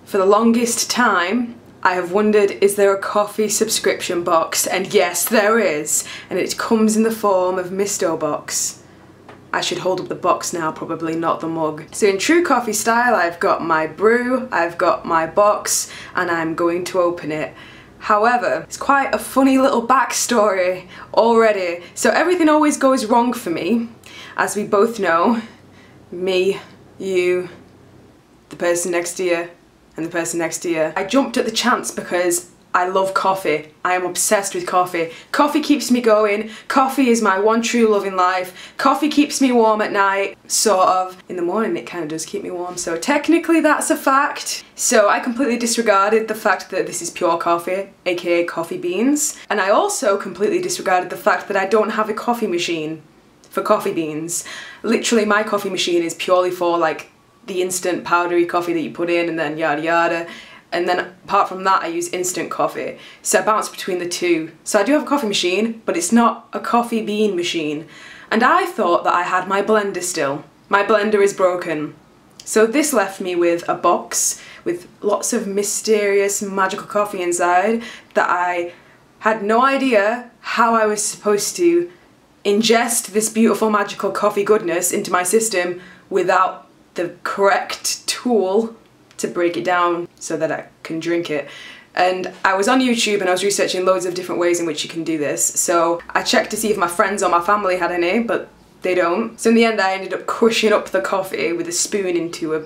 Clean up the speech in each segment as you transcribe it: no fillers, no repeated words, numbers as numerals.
For the longest time, I have wondered, is there a coffee subscription box? And yes, there is. And it comes in the form of MistoBox. I should hold up the box now, probably, not the mug. So in true coffee style, I've got my brew, I've got my box, and I'm going to open it. However, it's quite a funny little backstory already. So everything always goes wrong for me, as we both know. Me, you, the person next to you, and the person next to you. I jumped at the chance because I love coffee. I am obsessed with coffee. Coffee keeps me going. Coffee is my one true love in life. Coffee keeps me warm at night, sort of. In the morning it kind of does keep me warm, so technically that's a fact. So I completely disregarded the fact that this is pure coffee, aka coffee beans. And I also completely disregarded the fact that I don't have a coffee machine for coffee beans. Literally my coffee machine is purely for like the instant powdery coffee that you put in and then yada yada. And then apart from that I use instant coffee. So I bounce between the two. So I do have a coffee machine, but it's not a coffee bean machine. And I thought that I had my blender still. My blender is broken. So this left me with a box with lots of mysterious magical coffee inside that I had no idea how I was supposed to ingest this beautiful magical coffee goodness into my system without the correct tool to break it down so that I can drink it. And I was on YouTube and I was researching loads of different ways in which you can do this. So I checked to see if my friends or my family had any, but they don't. So in the end I ended up crushing up the coffee with a spoon into a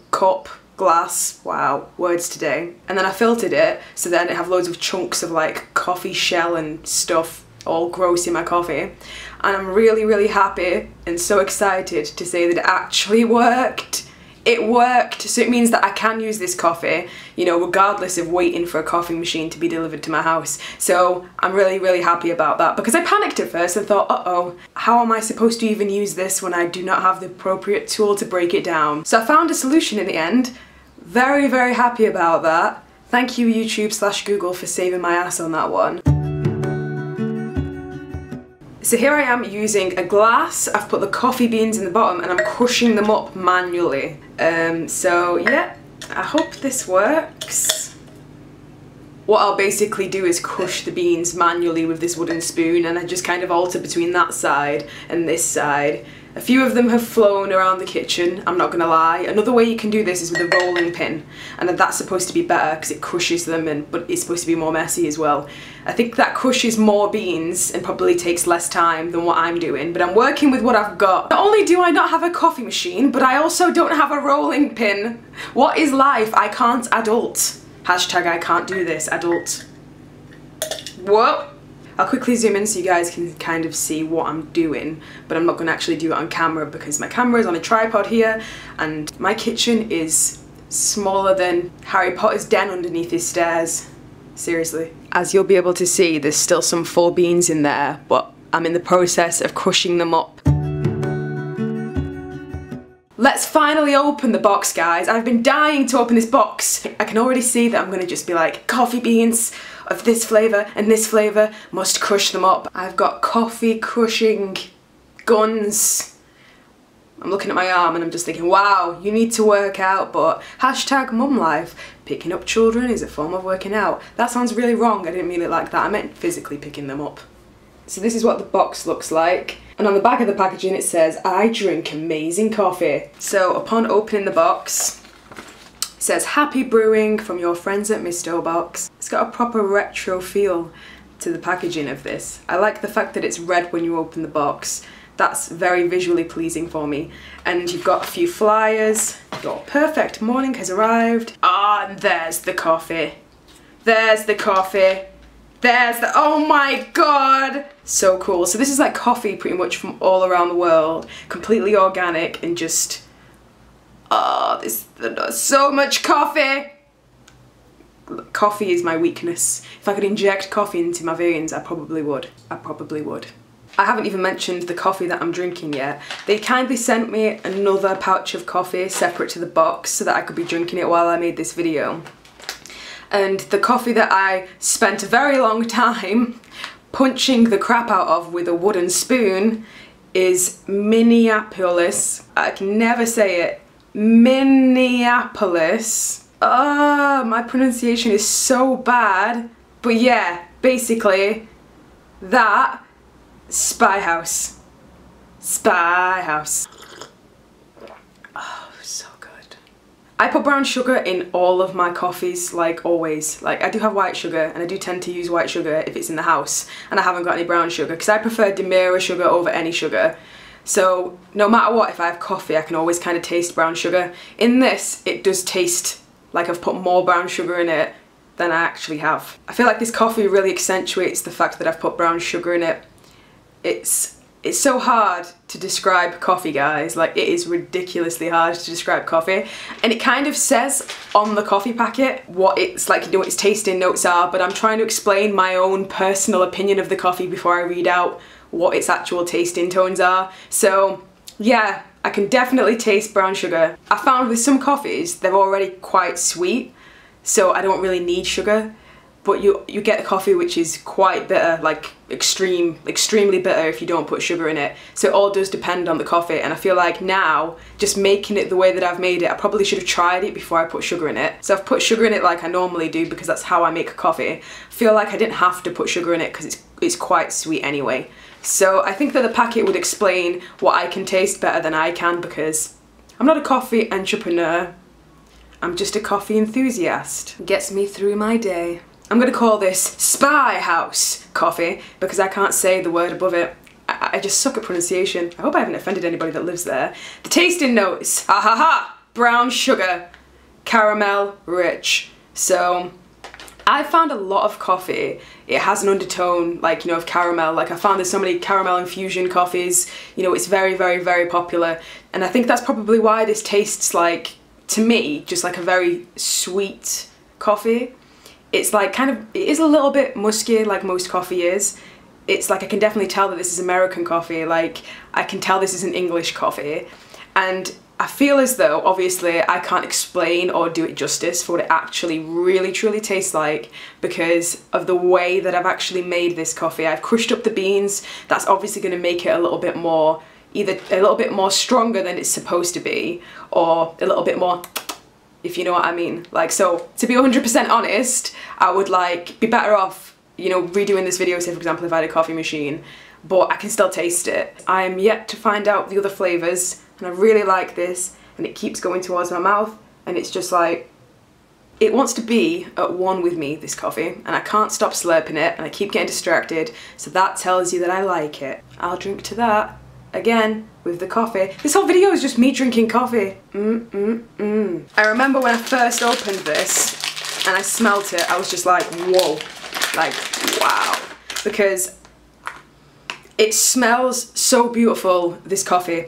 cup, glass, wow, words today. And then I filtered it, so then I have loads of chunks of like coffee shell and stuff all gross in my coffee. And I'm really, really happy and so excited to say that it actually worked. It worked, so it means that I can use this coffee, you know, regardless of waiting for a coffee machine to be delivered to my house. So I'm really, really happy about that, because I panicked at first and thought, uh-oh, how am I supposed to even use this when I do not have the appropriate tool to break it down? So I found a solution in the end. Very, very happy about that. Thank you YouTube/Google for saving my ass on that one. So here I am using a glass. I've put the coffee beans in the bottom and I'm crushing them up manually. So yeah, I hope this works. What I'll basically do is crush the beans manually with this wooden spoon, and I just kind of alter between that side and this side. A few of them have flown around the kitchen, I'm not gonna lie. Another way you can do this is with a rolling pin, and that's supposed to be better because it crushes them, but it's supposed to be more messy as well. I think that crushes more beans and probably takes less time than what I'm doing, but I'm working with what I've got. Not only do I not have a coffee machine, but I also don't have a rolling pin. What is life? I can't adult. Hashtag I can't do this, adult. Whoa! I'll quickly zoom in so you guys can kind of see what I'm doing, but I'm not going to actually do it on camera because my camera is on a tripod here and my kitchen is smaller than Harry Potter's den underneath his stairs. Seriously. As you'll be able to see, there's still some 4 beans in there, but I'm in the process of crushing them up. Let's finally open the box, guys. I've been dying to open this box. I can already see that I'm gonna just be like, coffee beans of this flavour and this flavour, must crush them up. I've got coffee crushing guns. I'm looking at my arm and I'm just thinking, wow, you need to work out, but hashtag mum life. Picking up children is a form of working out. That sounds really wrong, I didn't mean it like that. I meant physically picking them up. So this is what the box looks like. And on the back of the packaging it says, I drink amazing coffee. So upon opening the box, it says, happy brewing from your friends at MistoBox. It's got a proper retro feel to the packaging of this. I like the fact that it's red when you open the box. That's very visually pleasing for me. And you've got a few flyers. Your perfect morning has arrived. Ah, and there's the coffee. There's the coffee. There's the, oh my god! So cool. So this is like coffee pretty much from all around the world. Completely organic and just, oh, there's so much coffee! Coffee is my weakness. If I could inject coffee into my veins, I probably would. I probably would. I haven't even mentioned the coffee that I'm drinking yet. They kindly sent me another pouch of coffee separate to the box so that I could be drinking it while I made this video. And the coffee that I spent a very long time punching the crap out of with a wooden spoon is Minneapolis. I can never say it. Minneapolis. Oh, my pronunciation is so bad. But yeah, basically, that Spy House. Spy House. Oh, so good. I put brown sugar in all of my coffees, like always. Like, I do have white sugar, and I do tend to use white sugar if it's in the house, and I haven't got any brown sugar, because I prefer Demerara sugar over any sugar. So, no matter what, if I have coffee, I can always kind of taste brown sugar. In this, it does taste like I've put more brown sugar in it than I actually have. I feel like this coffee really accentuates the fact that I've put brown sugar in it. It's so hard to describe coffee, guys. Like, it is ridiculously hard to describe coffee. And it kind of says on the coffee packet what it's like, you know, what its tasting notes are, but I'm trying to explain my own personal opinion of the coffee before I read out what its actual tasting tones are. So, yeah, I can definitely taste brown sugar. I found with some coffees, they're already quite sweet, so I don't really need sugar. But you get a coffee which is quite bitter, like extremely bitter if you don't put sugar in it. So it all does depend on the coffee, and I feel like now, just making it the way that I've made it, I probably should have tried it before I put sugar in it. So I've put sugar in it like I normally do because that's how I make a coffee. I feel like I didn't have to put sugar in it because it's quite sweet anyway. So I think that the packet would explain what I can taste better than I can, because I'm not a coffee entrepreneur, I'm just a coffee enthusiast. It gets me through my day. I'm gonna call this Spy House coffee because I can't say the word above it. I just suck at pronunciation. I hope I haven't offended anybody that lives there. The tasting notes, ha ha ha, brown sugar, caramel rich. So I found a lot of coffee, it has an undertone, like, you know, of caramel. Like, I found there's so many caramel infusion coffees, you know, it's very, very, very popular. And I think that's probably why this tastes like, to me, just like a very sweet coffee. It's like kind of, it is a little bit musky like most coffee is. It's like I can definitely tell that this is American coffee, like I can tell this is an English coffee. And I feel as though, obviously, I can't explain or do it justice for what it actually really truly tastes like because of the way that I've actually made this coffee. I've crushed up the beans, that's obviously going to make it a little bit more, either a little bit more stronger than it's supposed to be, or a little bit more, if you know what I mean. Like, so to be 100% honest, I would like be better off, you know, redoing this video, say for example if I had a coffee machine, but I can still taste it. I am yet to find out the other flavours, and I really like this, and it keeps going towards my mouth, and it's just like, it wants to be at one with me, this coffee, and I can't stop slurping it, and I keep getting distracted, so that tells you that I like it. I'll drink to that, again, with the coffee. This whole video is just me drinking coffee. I remember when I first opened this, and I smelt it, I was just like, whoa, like, wow, because it smells so beautiful, this coffee.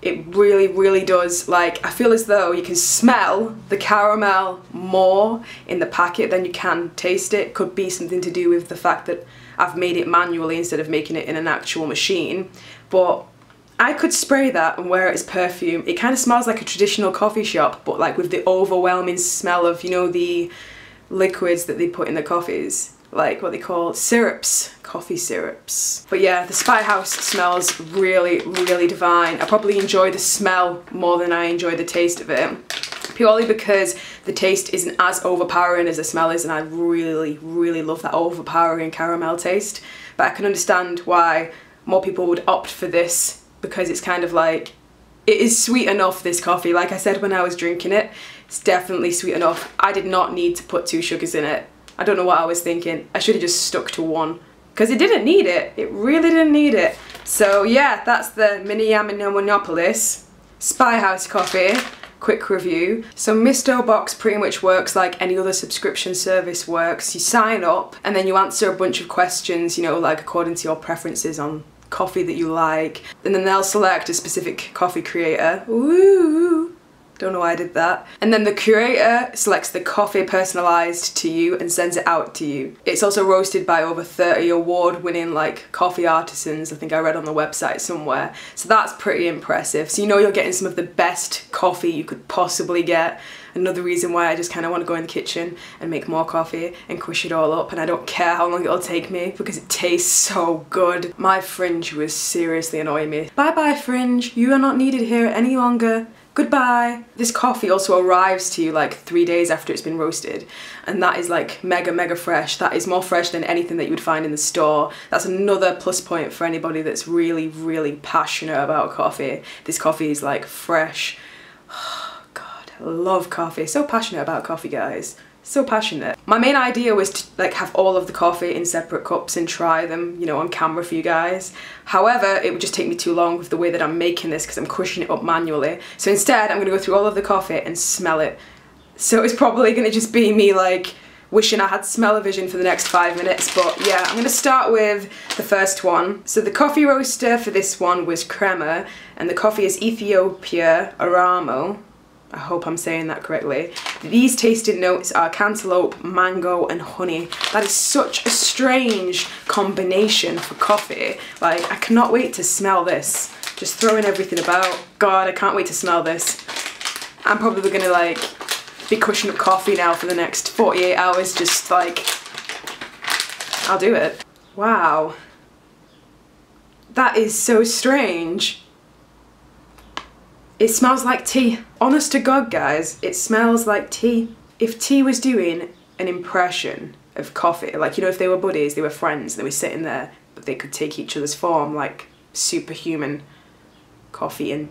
It really, really does. Like, I feel as though you can smell the caramel more in the packet than you can taste it. Could be something to do with the fact that I've made it manually instead of making it in an actual machine. But I could spray that and wear it as perfume. It kind of smells like a traditional coffee shop, but like with the overwhelming smell of, you know, the liquids that they put in the coffees. Like what they call syrups, coffee syrups. But yeah, the Spy House smells really, really divine. I probably enjoy the smell more than I enjoy the taste of it, purely because the taste isn't as overpowering as the smell is, and I really, really love that overpowering caramel taste. But I can understand why more people would opt for this, because it's kind of like, it is sweet enough, this coffee. Like I said when I was drinking it, it's definitely sweet enough. I did not need to put 2 sugars in it. I don't know what I was thinking. I should have just stuck to 1, because it didn't need it. It really didn't need it. So yeah, that's the Minneapolis Spy House coffee. Quick review. So MistoBox pretty much works like any other subscription service works. You sign up and then you answer a bunch of questions, you know, like according to your preferences on coffee that you like. And then they'll select a specific coffee creator. Ooh. Don't know why I did that. And then the curator selects the coffee personalised to you and sends it out to you. It's also roasted by over 30 award-winning like coffee artisans, I think I read on the website somewhere. So that's pretty impressive. So you know you're getting some of the best coffee you could possibly get. Another reason why I just kind of want to go in the kitchen and make more coffee and crush it all up, and I don't care how long it'll take me because it tastes so good. My fringe was seriously annoying me. Bye bye fringe, you are not needed here any longer. Goodbye. This coffee also arrives to you like 3 days after it's been roasted, and that is like mega fresh. That is more fresh than anything that you would find in the store. That's another plus point for anybody that's really passionate about coffee. This coffee is like fresh. Oh God, I love coffee. So passionate about coffee, guys. So passionate. My main idea was to like have all of the coffee in separate cups and try them, you know, on camera for you guys. However, it would just take me too long with the way that I'm making this because I'm crushing it up manually. So instead, I'm gonna go through all of the coffee and smell it. So it's probably gonna just be me like wishing I had smell-o-vision for the next 5 minutes. But yeah, I'm gonna start with the first one. So the coffee roaster for this one was Crema, and the coffee is Ethiopia Aramo. I hope I'm saying that correctly. These tasting notes are cantaloupe, mango and honey. That is such a strange combination for coffee. Like, I cannot wait to smell this. Just throwing everything about. God, I can't wait to smell this. I'm probably gonna like be crushing up coffee now for the next 48 hours, just like, I'll do it. Wow. That is so strange. It smells like tea. Honest to God, guys, it smells like tea. If tea was doing an impression of coffee, like, you know, if they were buddies, they were friends, they were sitting there, but they could take each other's form, like superhuman coffee and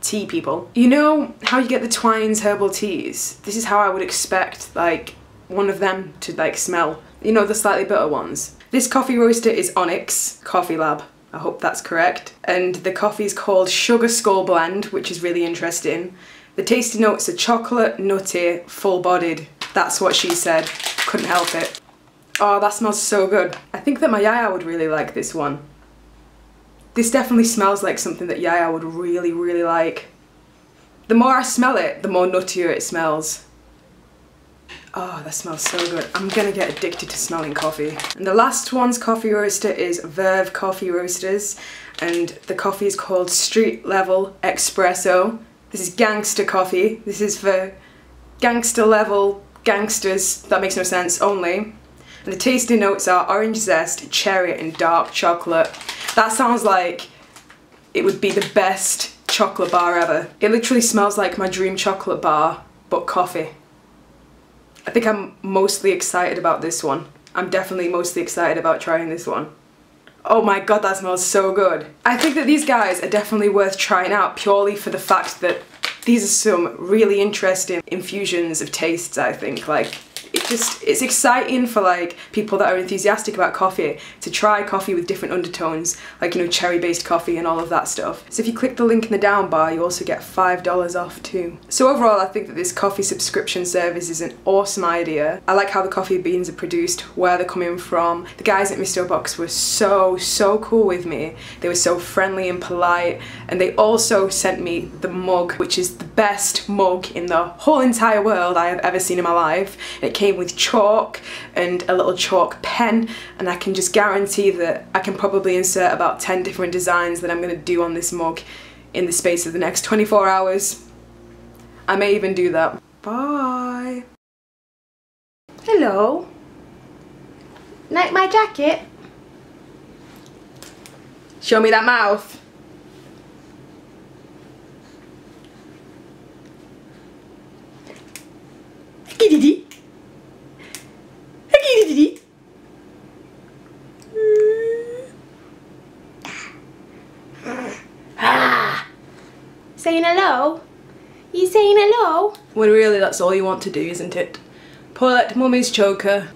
tea people. You know how you get the Twines herbal teas? This is how I would expect, like, one of them to, like, smell. You know, the slightly bitter ones. This coffee roaster is Onyx Coffee Lab. I hope that's correct. And the coffee is called Sugar Skull Blend, which is really interesting. The tasty notes are chocolate, nutty, full-bodied. That's what she said. Couldn't help it. Oh, that smells so good. I think that my yaya would really like this one. This definitely smells like something that yaya would really like. The more I smell it, the more nuttier it smells. Oh, that smells so good. I'm gonna get addicted to smelling coffee. And the last one's coffee roaster is Verve Coffee Roasters, and the coffee is called Street Level Espresso. This is gangster coffee. This is for gangster level gangsters, that makes no sense, only. And the tasting notes are orange zest, cherry and dark chocolate. That sounds like it would be the best chocolate bar ever. It literally smells like my dream chocolate bar, but coffee. I think I'm mostly excited about this one. I'm definitely mostly excited about trying this one. Oh my God, that smells so good. I think that these guys are definitely worth trying out purely for the fact that these are some really interesting infusions of tastes, I think. Like, it's exciting for like people that are enthusiastic about coffee to try coffee with different undertones, like, you know, cherry-based coffee and all of that stuff. So if you click the link in the down bar, you also get $5 off too. So overall, I think that this coffee subscription service is an awesome idea. I like how the coffee beans are produced, where they're coming from. The guys at MistoBox were so cool with me. They were so friendly and polite, and they also sent me the mug, which is the best mug in the whole entire world I have ever seen in my life. It came with chalk and a little chalk pen, and I can just guarantee that I can probably insert about 10 different designs that I'm going to do on this mug in the space of the next 24 hours. I may even do that. Bye. Hello. Like my jacket? Show me that mouth. Giddy. Saying hello? You saying hello? Well, really, that's all you want to do, isn't it? Pull out mummy's choker.